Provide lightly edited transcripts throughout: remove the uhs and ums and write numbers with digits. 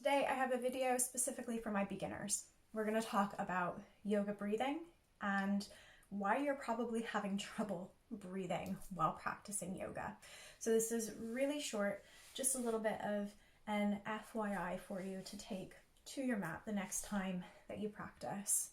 Today I have a video specifically for my beginners. We're going to talk about yoga breathing and why you're probably having trouble breathing while practicing yoga. So this is really short, just a little bit of an FYI for you to take to your mat the next time that you practice.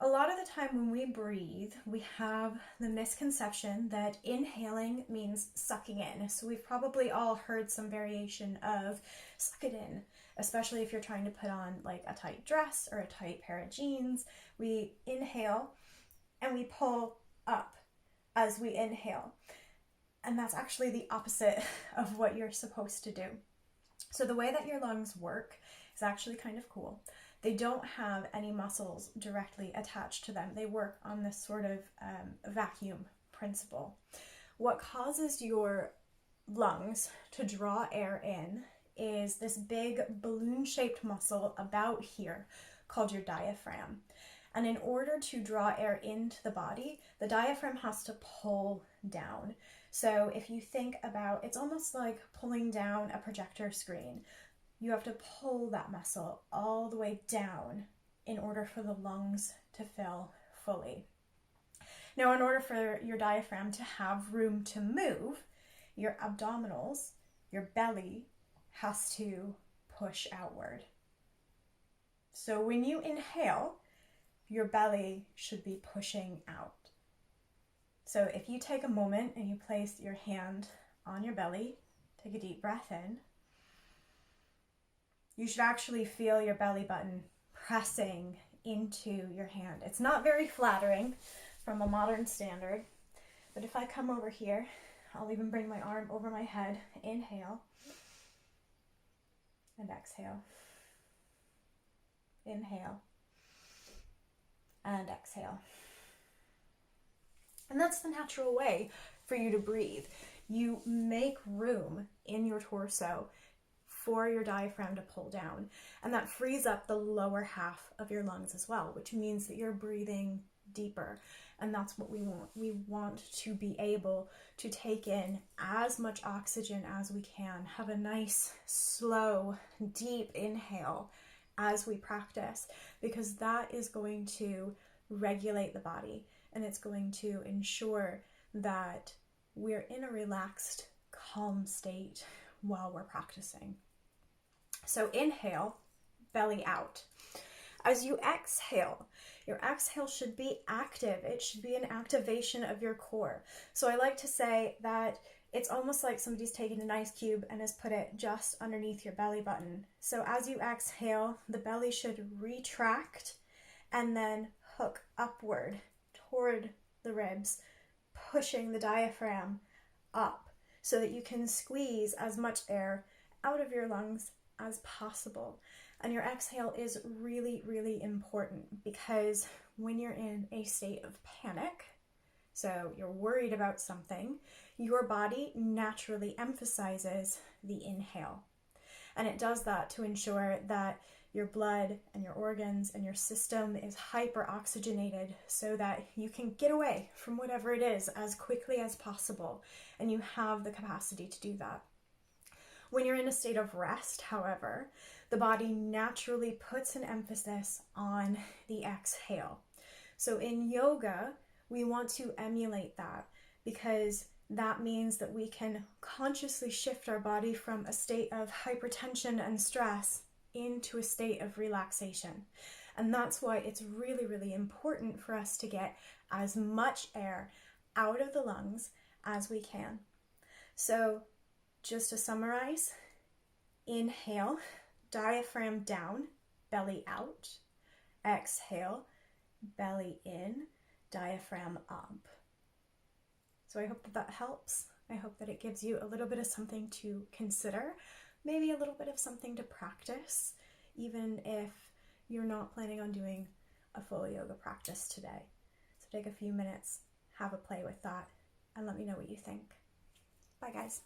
A lot of the time when we breathe, we have the misconception that inhaling means sucking in. So we've probably all heard some variation of suck it in, especially if you're trying to put on like a tight dress or a tight pair of jeans. We inhale and we pull up as we inhale. And that's actually the opposite of what you're supposed to do. So the way that your lungs work is actually kind of cool. They don't have any muscles directly attached to them. They work on this sort of vacuum principle. What causes your lungs to draw air in is this big balloon-shaped muscle about here called your diaphragm. And in order to draw air into the body, the diaphragm has to pull down. So if you think about, it's almost like pulling down a projector screen. You have to pull that muscle all the way down in order for the lungs to fill fully. Now, in order for your diaphragm to have room to move, your abdominals, your belly, has to push outward. So when you inhale, your belly should be pushing out. So if you take a moment and you place your hand on your belly, take a deep breath in, you should actually feel your belly button pressing into your hand. It's not very flattering from a modern standard, but if I come over here, I'll even bring my arm over my head, inhale, and exhale. Inhale, and exhale. And that's the natural way for you to breathe. You make room in your torso for your diaphragm to pull down, and that frees up the lower half of your lungs as well, which means that you're breathing deeper, and that's what we want. We want to be able to take in as much oxygen as we can, have a nice, slow, deep inhale as we practice, because that is going to regulate the body, and it's going to ensure that we're in a relaxed, calm state while we're practicing. So inhale, belly out. As you exhale, your exhale should be active. It should be an activation of your core. So I like to say that it's almost like somebody's taken an ice cube and has put it just underneath your belly button. So as you exhale, the belly should retract and then hook upward toward the ribs, pushing the diaphragm up so that you can squeeze as much air out of your lungs as possible. And your exhale is really, really important, because when you're in a state of panic, so you're worried about something, your body naturally emphasizes the inhale. And it does that to ensure that your blood and your organs and your system is hyper oxygenated so that you can get away from whatever it is as quickly as possible, and you have the capacity to do that. When you're in a state of rest, however, the body naturally puts an emphasis on the exhale. So in yoga, we want to emulate that, because that means that we can consciously shift our body from a state of hypertension and stress into a state of relaxation. And that's why it's really, really important for us to get as much air out of the lungs as we can. So just to summarize, inhale, diaphragm down, belly out. Exhale, belly in, diaphragm up. So I hope that that helps. I hope that it gives you a little bit of something to consider, maybe a little bit of something to practice, even if you're not planning on doing a full yoga practice today. So take a few minutes, have a play with that, and let me know what you think. Bye guys.